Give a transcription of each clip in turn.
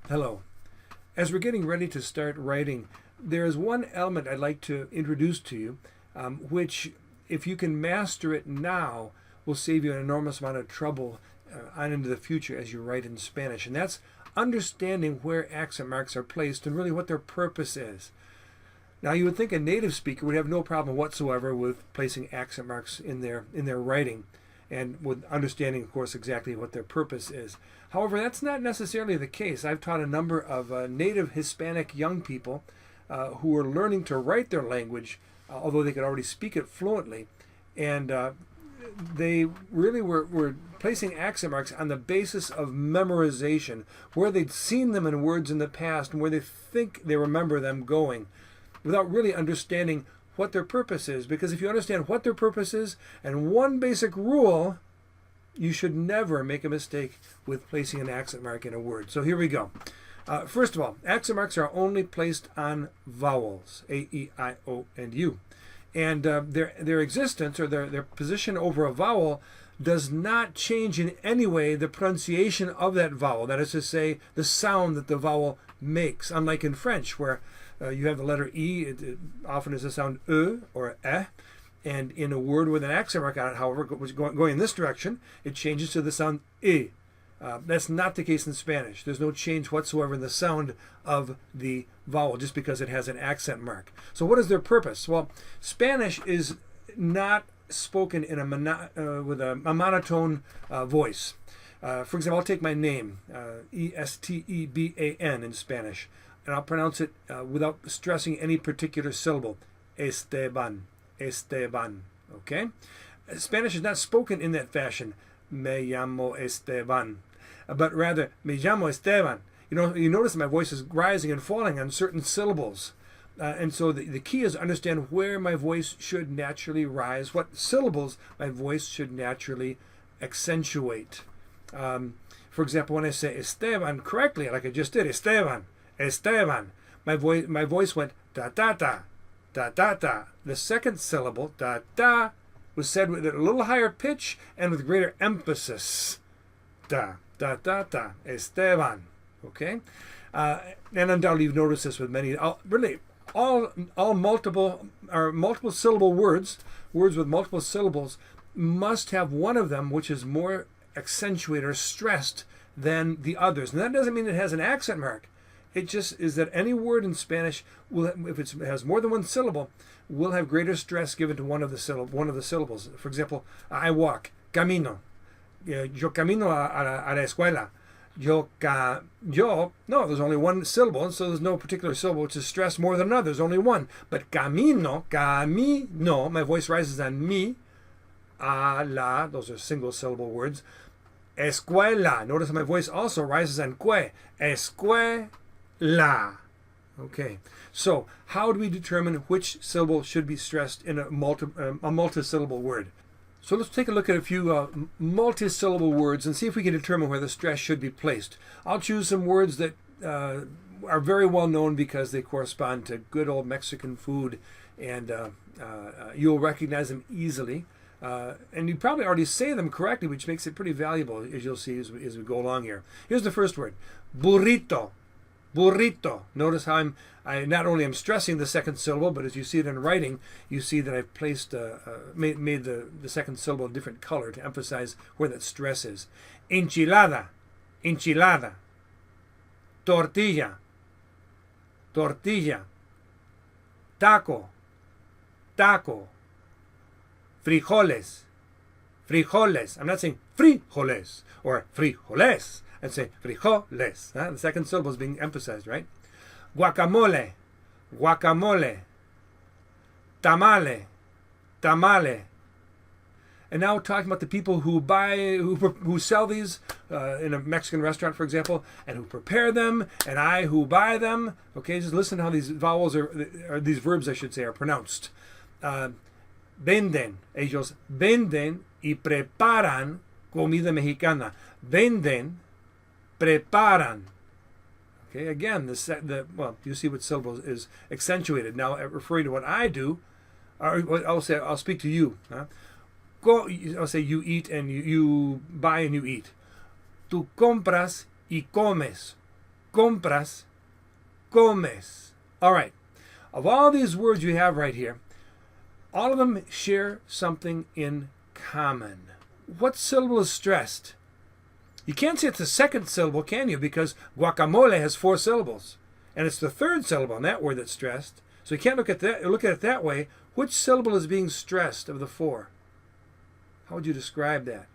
Hello. As we're getting ready to start writing, there is one element I'd like to introduce to you, which, if you can master it now, will save you an enormous amount of trouble on into the future as you write in Spanish. And that's understanding where accent marks are placed and really what their purpose is. Now, you would think a native speaker would have no problem whatsoever with placing accent marks in their writing, and with understanding, of course, exactly what their purpose is. However, that's not necessarily the case. I've taught a number of native Hispanic young people who were learning to write their language, although they could already speak it fluently, and they really were placing accent marks on the basis of memorization, where they'd seen them in words in the past and where they think they remember them going, without really understanding what their purpose is. Because if you understand what their purpose is and one basic rule, you should never make a mistake with placing an accent mark in a word. So here we go. First of all, accent marks are only placed on vowels, A, E, I, O, and U. And their existence, or their position over a vowel, does not change in any way the pronunciation of that vowel. That is to say, the sound that the vowel makes. Unlike in French, where you have the letter E, it often is a sound E or E. And in a word with an accent mark on it, however, going in this direction, it changes to the sound I. That's not the case in Spanish. There's no change whatsoever in the sound of the vowel just because it has an accent mark. So what is their purpose? Well, Spanish is not spoken in with a monotone voice. For example, I'll take my name, Esteban in Spanish, and I'll pronounce it without stressing any particular syllable, Esteban. Esteban. Okay? Spanish is not spoken in that fashion, me llamo Esteban, but rather, me llamo Esteban. You notice my voice is rising and falling on certain syllables. And so the key is to understand where my voice should naturally rise, what syllables my voice should naturally accentuate. For example, when I say Esteban correctly, like I just did, Esteban, Esteban, my voice went da-da-da, da-da-da. The second syllable, da-da, was said with a little higher pitch and with greater emphasis. Da-da-da-da, Esteban. Okay? And undoubtedly you've noticed this with many, all multiple syllable words with multiple syllables, must have one of them which is more accentuated or stressed than the others. And that doesn't mean it has an accent mark. It just is that any word in Spanish, if it has more than one syllable, will have greater stress given to one of the syllables. For example, I walk, camino. Yo camino a la escuela. No, there's only one syllable, so there's no particular syllable which is stressed more than another. There's only one. But camino, my voice rises on mi, a la, those are single syllable words. Escuela, notice my voice also rises on que, escuela. Okay, so how do we determine which syllable should be stressed in a multisyllable word? So let's take a look at a few multisyllable words and see if we can determine where the stress should be placed. I'll choose some words that are very well known because they correspond to good old Mexican food, and you'll recognize them easily. And you probably already say them correctly, which makes it pretty valuable, as you'll see as we go along here. Here's the first word, burrito. Burrito. Notice how I not only am stressing the second syllable, but as you see it in writing, you see that I've placed made the second syllable a different color to emphasize where that stress is. Enchilada, enchilada. Tortilla, tortilla. Taco, taco. Frijoles, frijoles. I'm not saying frijoles or frijoles. I'm saying frijoles. The second syllable is being emphasized, right? Guacamole, guacamole. Tamale, tamale. And now we're talking about the people who sell these in a Mexican restaurant, for example, and who prepare them, and I who buy them. Okay, just listen to how these vowels or these verbs, I should say, are pronounced. Venden, ellos venden y preparan comida mexicana. Venden, preparan. Okay, again, you see what syllable is accentuated. Now, referring to what I do, I'll speak to you. I'll say you eat and you buy and you eat. Tú compras y comes. compras, comes. All right. Of all these words you have right here, all of them share something in common. What syllable is stressed? You can't say it's the second syllable, can you? Because guacamole has 4 syllables. And it's the third syllable in that word that's stressed. So you can't look at it that way. Which syllable is being stressed of the 4? How would you describe that?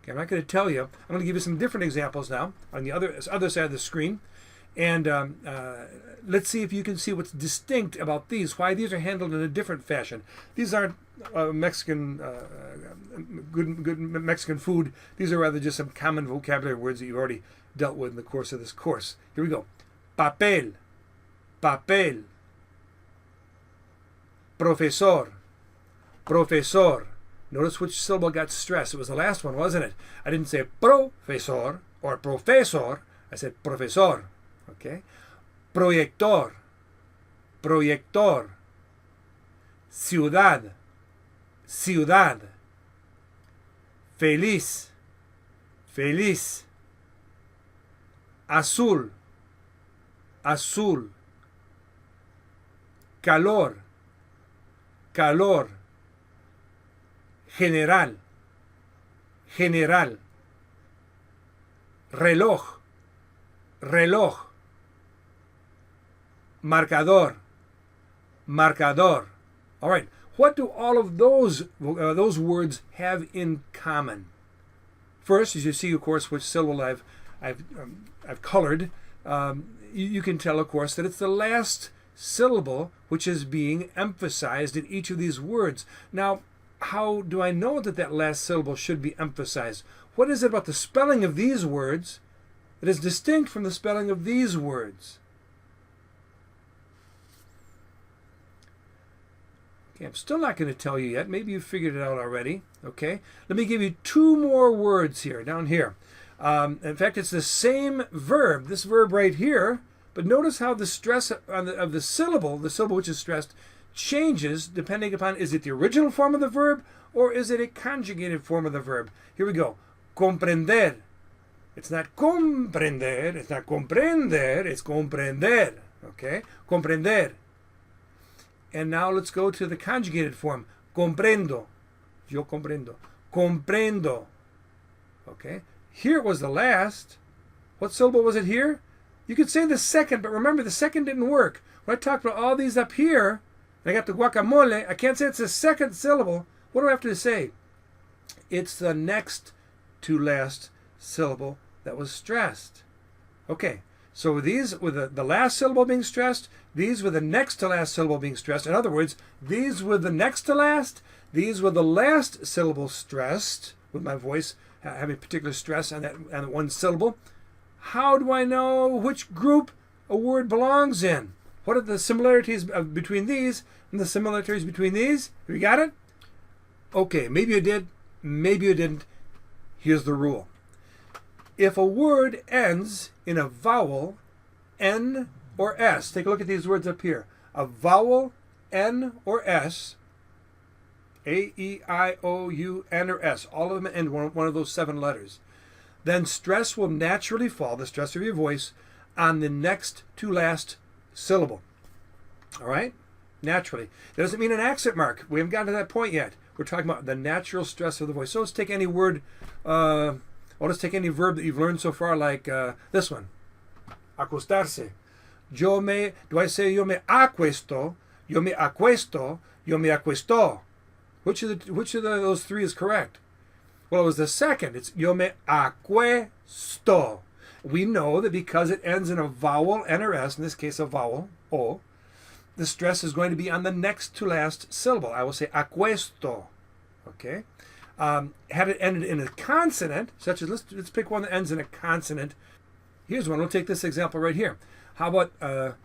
Okay, I'm not going to tell you. I'm going to give you some different examples now on the other side of the screen. And let's see if you can see what's distinct about these, why these are handled in a different fashion. These aren't Mexican, good Mexican food. These are rather just some common vocabulary words that you've already dealt with in the course of this course. Here we go. Papel, papel. Profesor, profesor. Notice which syllable got stressed. It was the last one, wasn't it? I didn't say profesor or profesor. I said profesor. Okay? Proyector, proyector. Ciudad, ciudad. Feliz, feliz. Azul, azul. Calor, calor. General, general. Reloj, reloj. Marcador, marcador. All right. What do all of those words have in common? First, as you see, of course, which syllable I've colored, you can tell, of course, that it's the last syllable which is being emphasized in each of these words. Now, how do I know that that last syllable should be emphasized? What is it about the spelling of these words that is distinct from the spelling of these words? Okay, I'm still not going to tell you yet. Maybe you've figured it out already. Okay, let me give you 2 more words here, down here. In fact, it's the same verb, this verb right here, but notice how the stress of the syllable which is stressed, changes depending upon, is it the original form of the verb or is it a conjugated form of the verb? Here we go. Comprender. It's not comprender, it's not comprender, it's comprender. Okay? Comprender. And now let's go to the conjugated form. Comprendo. Yo comprendo. Comprendo. Okay? Here it was the last. What syllable was it here? You could say the second, but remember the second didn't work. When I talked about all these up here, I got the guacamole. I can't say it's the second syllable. What do I have to say? It's the next to last syllable that was stressed. Okay, so these with the last syllable being stressed, these with the next to last syllable being stressed. In other words, these with the next to last, these with the last syllable stressed, with my voice having particular stress on that one syllable. How do I know which group a word belongs in? What are the similarities between these and the similarities between these? Have you got it? Okay, maybe you did, maybe you didn't. Here's the rule. If a word ends in a vowel, N or S, take a look at these words up here. A vowel, N or S, A, E, I, O, U, N or S, all of them end one of those 7 letters. Then stress will naturally fall, the stress of your voice, on the next to last syllable. All right? Naturally. That doesn't mean an accent mark. We haven't gotten to that point yet. We're talking about the natural stress of the voice. So let's take any word, let's take any verb that you've learned so far, like this one. Acostarse. Do I say yo me acuesto, yo me acuesto, yo me acuesto? Which of those 3 is correct? Well, it was the second. It's yo me acuesto. We know that because it ends in a vowel, N or S, in this case a vowel, O, the stress is going to be on the next to last syllable. I will say acuesto. Okay? Had it ended in a consonant, such as, let's pick one that ends in a consonant. Here's one. We'll take this example right here. How about,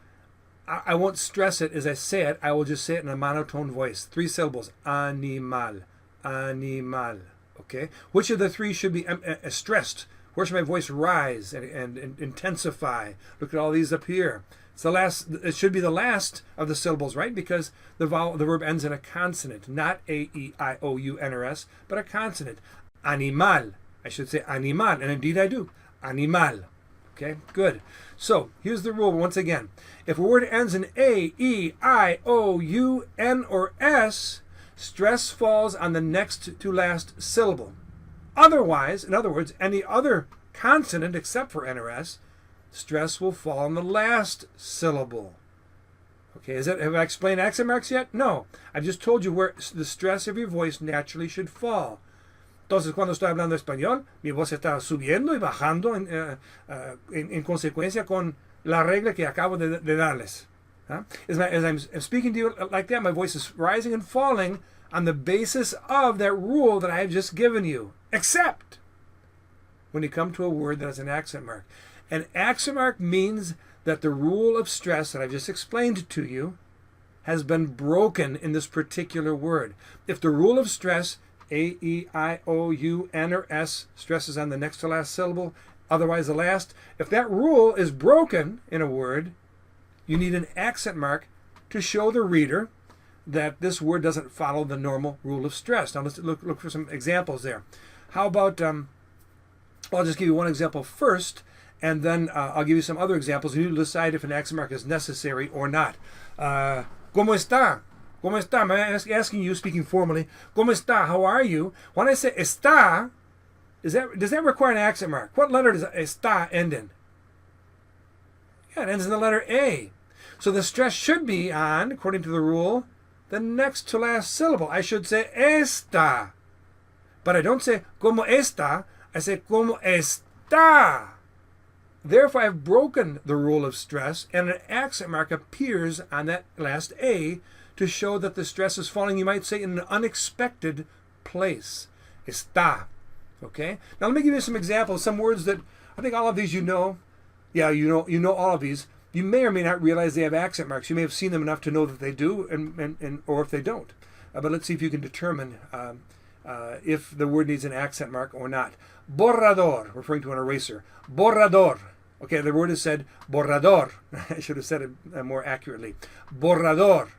I won't stress it as I say it. I will just say it in a monotone voice. 3 syllables. Animal. Animal. Okay? Which of the 3 should be stressed? Where should my voice rise and intensify? Look at all these up here. It's the last. It should be the last of the syllables, right? Because the verb ends in a consonant, not A, E, I, O, U, N, or S, but a consonant. Animal. I should say animal, and indeed I do. Animal. Okay, good. So here's the rule once again. If a word ends in A, E, I, O, U, N, or S, stress falls on the next to last syllable. Otherwise, in other words, any other consonant except for N or S, stress will fall on the last syllable. Okay, have I explained accent marks yet? No. I've just told you where the stress of your voice naturally should fall. Entonces, cuando estoy hablando español, mi voz está subiendo y bajando en consecuencia con la regla que acabo de darles. Huh? As I'm speaking to you like that, my voice is rising and falling on the basis of that rule that I have just given you, except when you come to a word that has an accent mark. An accent mark means that the rule of stress that I've just explained to you has been broken in this particular word. If the rule of stress, A, E, I, O, U, N, or S, stress is on the next to last syllable, otherwise the last, if that rule is broken in a word, you need an accent mark to show the reader that this word doesn't follow the normal rule of stress. Now let's look for some examples there. How about, I'll just give you one example first, and then I'll give you some other examples, and you decide if an accent mark is necessary or not. ¿Cómo está? ¿Cómo está? I'm asking you, speaking formally, ¿Cómo está? How are you? When I say está, does that require an accent mark? What letter does está end in? Yeah, it ends in the letter A. So the stress should be on, according to the rule, the next to last syllable. I should say está. But I don't say ¿Cómo está? I say ¿Cómo está? Therefore, I've broken the rule of stress, and an accent mark appears on that last A to show that the stress is falling, you might say, in an unexpected place. Está. Okay? Now let me give you some examples, some words that I think all of these you know. Yeah, you know all of these. You may or may not realize they have accent marks. You may have seen them enough to know that they do, and or if they don't. But let's see if you can determine if the word needs an accent mark or not. Borrador, referring to an eraser. Borrador. Okay, the word is said borrador. I should have said it more accurately. Borrador.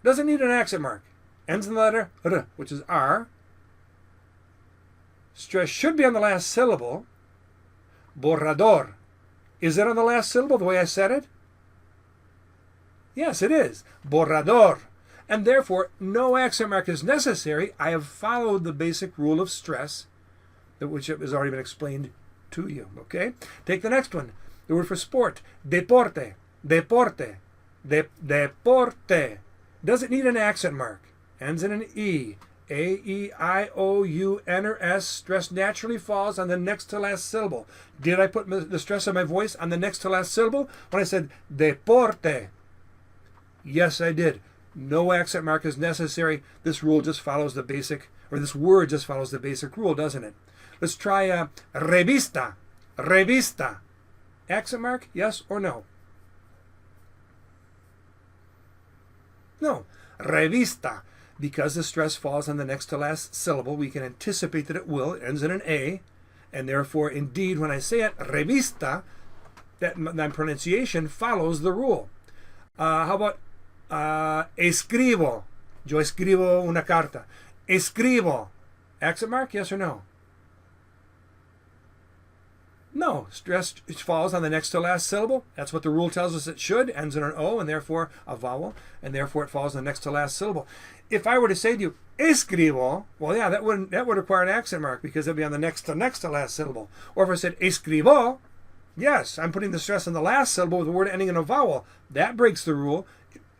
Doesn't need an accent mark. Ends in the letter R, which is R. Stress should be on the last syllable. Borrador. Is it on the last syllable the way I said it? Yes, it is. Borrador. And therefore, no accent mark is necessary. I have followed the basic rule of stress, which has already been explained to you. Okay? Take the next one. The word for sport. Deporte. Deporte. Deporte. Does it need an accent mark? Ends in an E. A, E, I, O, U, N, or S. Stress naturally falls on the next to last syllable. Did I put the stress of my voice on the next to last syllable when I said deporte? Yes, I did. No accent mark is necessary. This rule just follows the basic, or this word just follows the basic rule, doesn't it? Let's try revista. Revista. Accent mark, yes or no? No. Revista. Because the stress falls on the next to last syllable, we can anticipate that it will. It ends in an A. And therefore, indeed, when I say it, revista, that pronunciation follows the rule. How about escribo? Yo escribo una carta. Escribo. Accent mark, yes or no? No. Stress falls on the next to last syllable. That's what the rule tells us it should. Ends in an O, and therefore a vowel. And therefore it falls on the next to last syllable. If I were to say to you, escribo, well, yeah, that would require an accent mark because it would be on the next to last syllable. Or if I said escribo, yes, I'm putting the stress on the last syllable with the word ending in a vowel. That breaks the rule.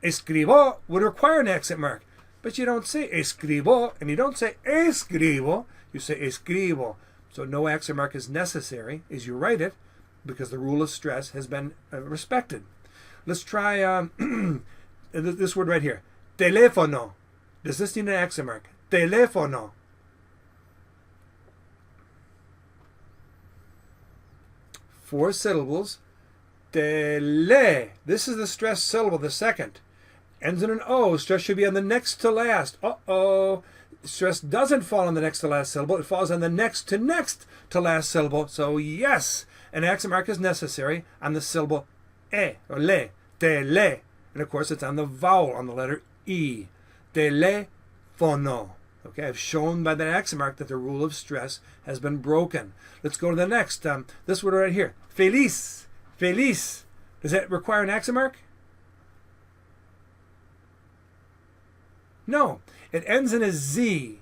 Escribo would require an accent mark. But you don't say escribo, and you don't say escribo, you say escribo. So no accent mark is necessary as you write it because the rule of stress has been respected. Let's try this word right here. Teléfono. Does this need an accent mark? Teléfono. Four syllables. Tele. This is the stressed syllable, the second. Ends in an O. Stress should be on the next to last. Uh-oh. Stress doesn't fall on the next to last syllable. It falls on the next to last syllable. So yes, an accent mark is necessary on the syllable E or le. Tele. And of course, it's on the vowel, on the letter E. Telefono. Okay, I've shown by that accent mark that the rule of stress has been broken. Let's go to the next. This word right here. Feliz. Feliz. Does that require an accent mark? No. It ends in a Z.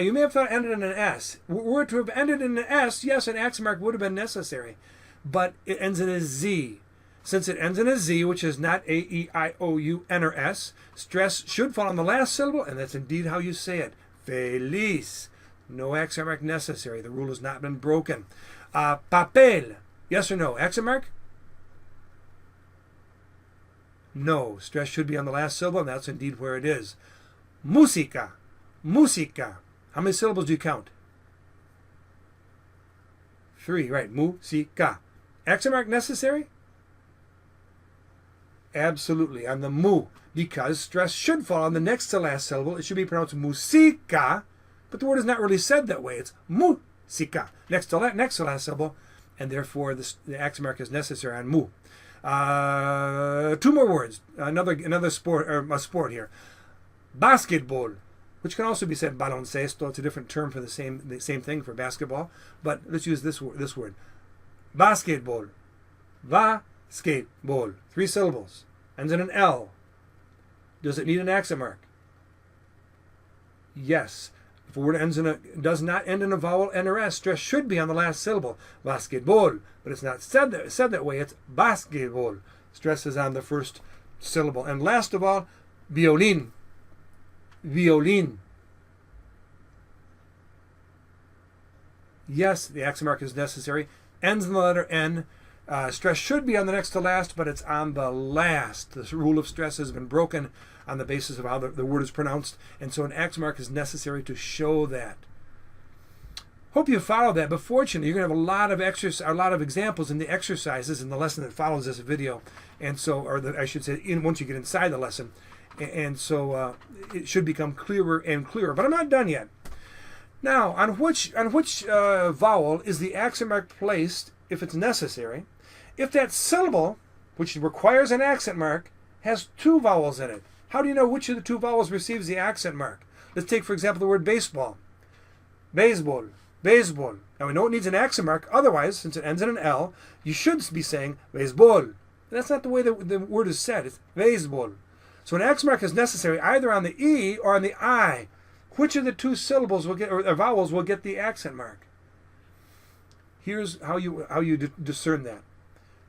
You may have thought it ended in an S. Were it to have ended in an S, yes, an accent mark would have been necessary. But it ends in a Z. Since it ends in a Z, which is not A, E, I, O, U, N, or S, stress should fall on the last syllable, and that's indeed how you say it. Feliz. No accent mark necessary. The rule has not been broken. Papel. Yes or no? Accent mark? No. Stress should be on the last syllable, and that's indeed where it is. Música. Música. How many syllables do you count? 3, right. Música. Accent mark necessary? Absolutely, on the mu, because stress should fall on the next to last syllable. It should be pronounced musica, but the word is not really said that way. It's musica, next to last syllable, and therefore the accent mark is necessary on mu. 2 more words. Another sport, or a sport here. Basketball, which can also be said baloncesto. It's a different term for the same thing for basketball, but let's use this word. Basketball. Basketball. 3 syllables. Ends in an L. Does it need an accent mark? Yes. If a word does not end in a vowel N or S, stress should be on the last syllable. Basketball. But it's not said that way. It's basketball. Stress is on the first syllable. And last of all, violin. Violin. Yes, the accent mark is necessary. Ends in the letter N. Stress should be on the next to last, but it's on the last. This rule of stress has been broken on the basis of how the word is pronounced, and so an accent mark is necessary to show that. Hope you followed that, but fortunately, you're going to have a lot of examples in the exercises in the lesson that follows this video, and so, I should say, once you get inside the lesson, and so it should become clearer and clearer. But I'm not done yet. Now, on which vowel is the accent mark placed if it's necessary? If that syllable, which requires an accent mark, has 2 vowels in it, how do you know which of the 2 vowels receives the accent mark? Let's take, for example, the word baseball. Baseball. Baseball. Now we know it needs an accent mark. Otherwise, since it ends in an L, you should be saying baseball. And that's not the way the word is said. It's baseball. So an accent mark is necessary either on the E or on the I. Which of the 2 syllables will get, or vowels will get the accent mark? Here's how you discern that.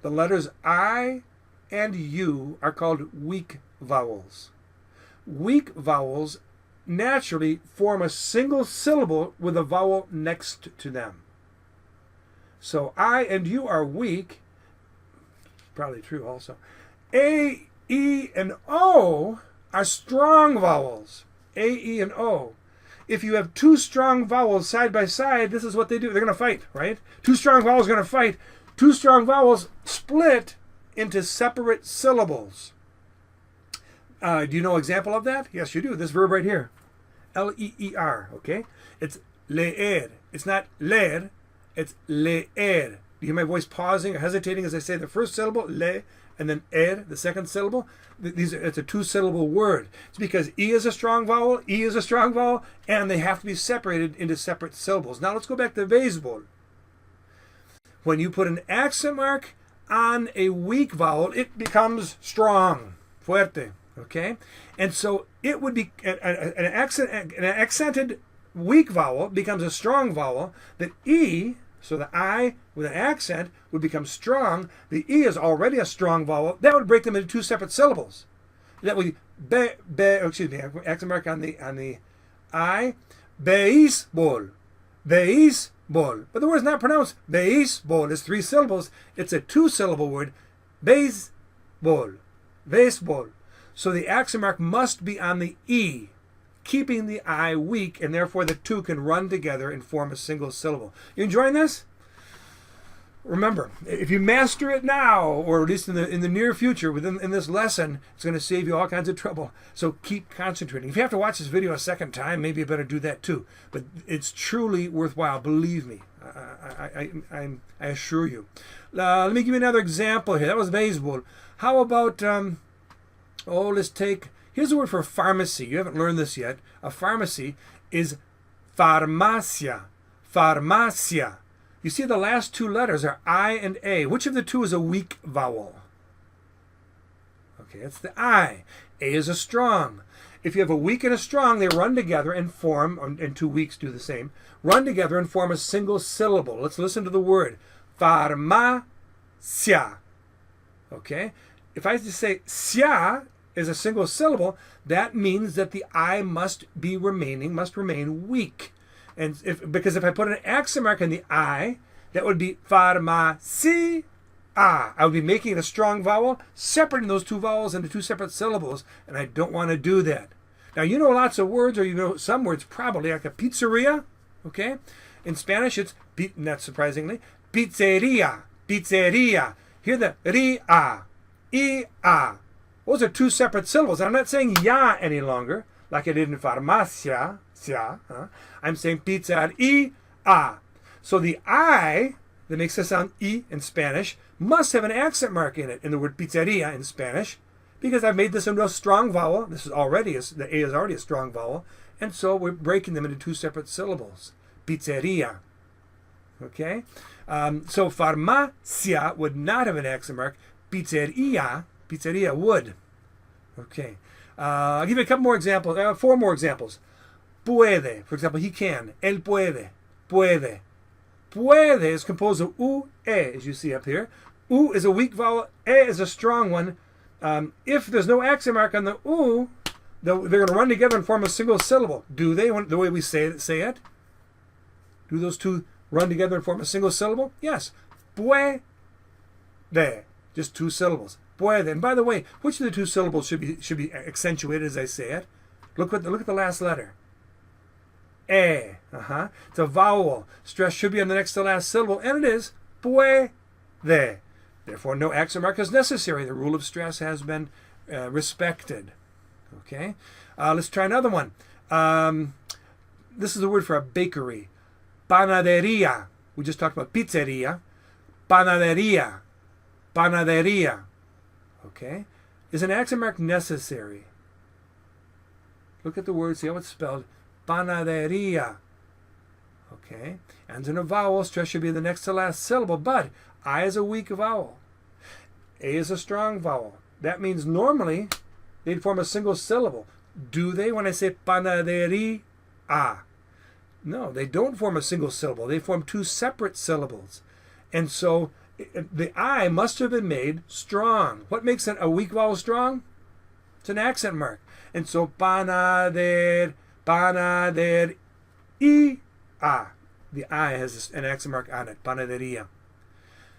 The letters I and U are called weak vowels. Weak vowels naturally form a single syllable with a vowel next to them. So I and U are weak. Probably true also. A, E, and O are strong vowels. A, E, and O. If you have 2 strong vowels side by side, this is what they do. They're going to fight, right? 2 strong vowels are going to fight. 2 strong vowels split into separate syllables. Do you know an example of that? Yes, you do. This verb right here. L-E-E-R, okay? It's leer. It's not leer. It's leer. Do you hear my voice pausing or hesitating as I say the first syllable, le, and then er, the second syllable? It's a 2-syllable word. It's because E is a strong vowel, E is a strong vowel, and they have to be separated into separate syllables. Now let's go back to beisbol. When you put an accent mark on a weak vowel, it becomes strong, fuerte, okay? And so it would be an accented weak vowel becomes a strong vowel. The E, so the I with an accent would become strong. The E is already a strong vowel. That would break them into 2 separate syllables. That would be, accent mark on the I, beisbol, beisbol. But the word is not pronounced beisbol. It's 3 syllables. It's a 2-syllable word, beisbol, baseball. So the accent mark must be on the E, keeping the I weak, and therefore the 2 can run together and form a single syllable. You enjoying this? Remember, if you master it now, or at least in the near future, in this lesson, it's going to save you all kinds of trouble. So keep concentrating. If you have to watch this video a second time, maybe you better do that too. But it's truly worthwhile. Believe me, I assure you. Let me give you another example here. That was baseball. How about let's take. Here's the word for pharmacy. You haven't learned this yet. A pharmacy is farmacia. Farmacia. You see the last two letters are I and A. Which of the two is a weak vowel? Okay, it's the I. A is a strong. If you have a weak and a strong, they run together and form, and two weaks do the same, run together and form a single syllable. Let's listen to the word. Farmacia. Okay? If I just say cia is a single syllable, that means that the I must remain weak. And because if I put an accent mark in the I, that would be farmacia. I would be making a strong vowel, separating those two vowels into two separate syllables, and I don't want to do that. Now, you know lots of words, or you know some words probably, like a pizzeria, okay? In Spanish, it's, not surprisingly, pizzeria, pizzeria. Hear the ria, ia. Those are two separate syllables. I'm not saying ya any longer, like I did in farmacia. I'm saying pizzeria. So the I that makes the sound I in Spanish must have an accent mark in it in the word pizzeria in Spanish, because I've made this into a strong vowel. This is already, the A is already a strong vowel, and so we're breaking them into two separate syllables. Pizzeria. Okay? So farmacia would not have an accent mark. Pizzeria would. Okay. I'll give you a couple more examples, 4 more examples. Puede, for example, he can. Él puede. Puede. Puede is composed of u, e, as you see up here. U is a weak vowel. E is a strong one. If there's no accent mark on the u, they're going to run together and form a single syllable. Do they, the way we say it? Do those two run together and form a single syllable? Yes. Puede. Just two syllables. Puede. And by the way, which of the two syllables should be accentuated as I say it? Look at the last letter. E. It's a vowel. Stress should be on the next to last syllable, and it is. Puede. Therefore, no accent mark is necessary. The rule of stress has been respected. Okay? Let's try another one. This is the word for a bakery. Panaderia. We just talked about pizzeria. Panaderia. Panaderia. Okay? Is an accent mark necessary? Look at the word, see how it's spelled. Panaderia. Okay? Ends in a vowel. Stress should be the next to last syllable, but I is a weak vowel. A is a strong vowel. That means normally they'd form a single syllable. Do they when I say panaderia? No, they don't form a single syllable. They form two separate syllables. And so the I must have been made strong. What makes a weak vowel strong? It's an accent mark. And so panaderia. The I has an accent mark on it. Panaderia.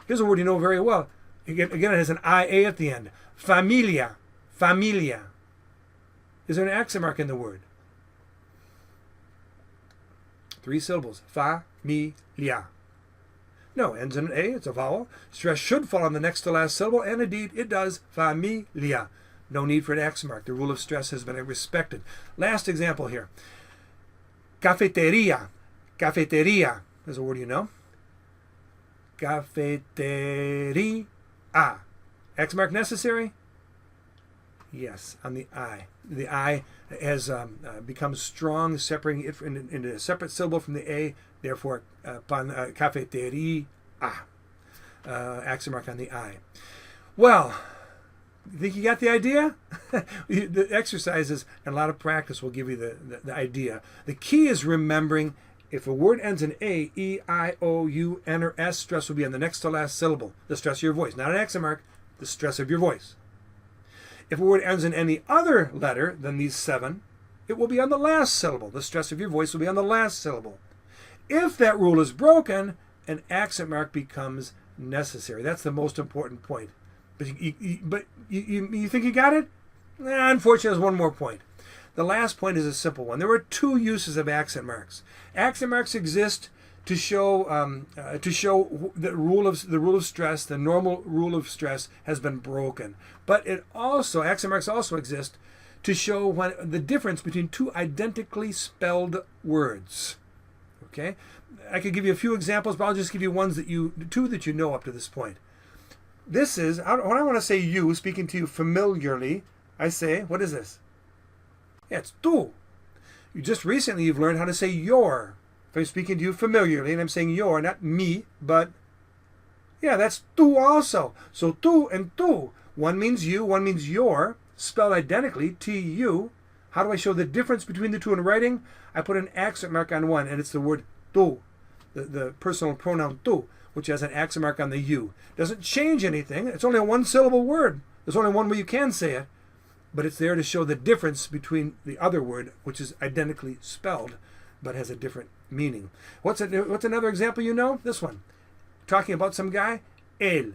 Here's a word you know very well. Again, it has an IA at the end. Familia. Familia. Is there an accent mark in the word? 3 syllables. Familia. No, ends in an A. It's a vowel. Stress should fall on the next to last syllable, and indeed it does. Familia. No need for an accent mark. The rule of stress has been respected. Last example here. Cafeteria. Cafeteria. There's a word you know. Cafeteria. Accent mark necessary? Yes, on the I. The I has become strong, separating it into a separate syllable from the A. Therefore, cafeteria. Accent mark on the I. Well, you think you got the idea? The exercises and a lot of practice will give you the idea. The key is remembering if a word ends in A, E, I, O, U, N, or S, stress will be on the next to last syllable, the stress of your voice. Not an accent mark, the stress of your voice. If a word ends in any other letter than these 7, it will be on the last syllable. The stress of your voice will be on the last syllable. If that rule is broken, an accent mark becomes necessary. That's the most important point. But you think you got it? Unfortunately, there's one more point. The last point is a simple one. There are 2 uses of accent marks. Accent marks exist to show the rule of stress, the normal rule of stress has been broken. But accent marks also exist to show the difference between 2 identically spelled words. Okay, I could give you a few examples, but I'll just give you two that you know up to this point. This is when I want to say you, speaking to you familiarly. I say, what is this? Yeah, it's tú. Just recently you've learned how to say your. If I'm speaking to you familiarly and I'm saying your, not me, but yeah, that's tú also. So tú and tú. One means you, one means your, spelled identically, T-U. How do I show the difference between the two in writing? I put an accent mark on one, and it's the word tú, the personal pronoun tú, which has an accent mark on the U. Doesn't change anything. It's only a one-syllable word. There's only one way you can say it, but it's there to show the difference between the other word, which is identically spelled, but has a different meaning. What's another example you know? This one. Talking about some guy, él.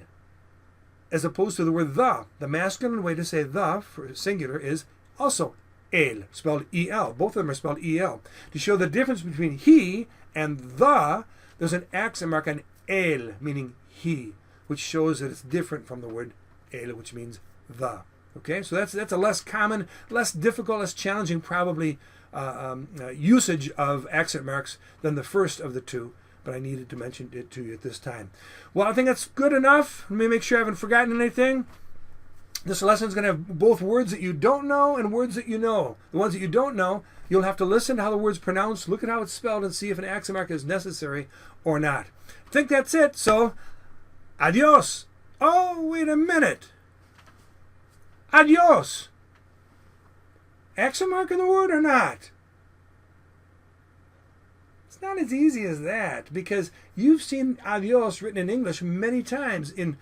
As opposed to the word the. The masculine way to say the, for singular, is also él, spelled E-L. Both of them are spelled E-L. To show the difference between he and the, there's an accent mark on él, meaning he, which shows that it's different from the word él, which means the. Okay, so that's a less common, less difficult, less challenging, probably, usage of accent marks than the first of the two, but I needed to mention it to you at this time. Well, I think that's good enough. Let me make sure I haven't forgotten anything. This lesson is going to have both words that you don't know and words that you know. The ones that you don't know, you'll have to listen to how the word's pronounced, look at how it's spelled, and see if an accent mark is necessary or not. I think that's it. So, adios. Oh, wait a minute. Adios. Accent mark in the word or not? It's not as easy as that, because you've seen adios written in English many times in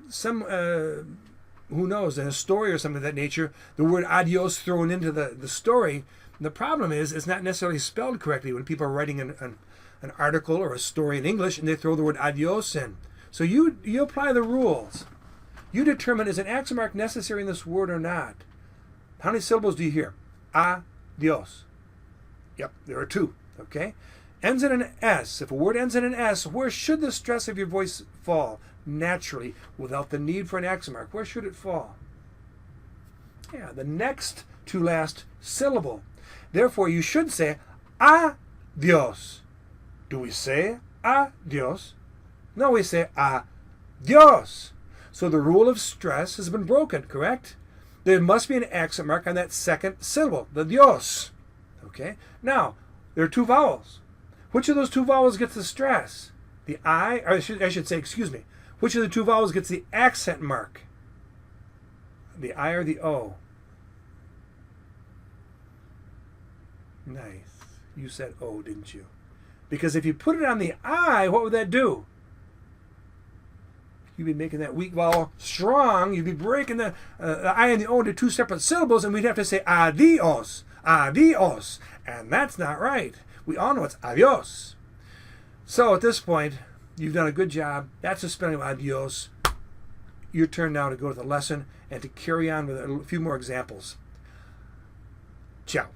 some, who knows, in a story or something of that nature, the word adios thrown into the story. And the problem is it's not necessarily spelled correctly when people are writing an article or a story in English and they throw the word adios in. So you apply the rules. You determine, is an accent mark necessary in this word or not? How many syllables do you hear? Adios. Yep, there are two. Okay? Ends in an S. If a word ends in an S, where should the stress of your voice fall? Naturally, without the need for an accent mark. Where should it fall? Yeah, the next to last syllable. Therefore, you should say adios. Do we say adios? No, we say adios. So the rule of stress has been broken, correct? There must be an accent mark on that second syllable, the dios. Okay? Now, there are two vowels. Which of those two vowels gets the stress? The I, or I should say, excuse me. Which of the two vowels gets the accent mark? The I or the O? Nice. You said O, didn't you? Because if you put it on the I, what would that do? You'd be making that weak vowel strong. You'd be breaking the I and the O into two separate syllables, and we'd have to say adios, adios. And that's not right. We all know it's adios. So at this point, you've done a good job. That's the spelling of adios. Your turn now to go to the lesson and to carry on with a few more examples. Ciao.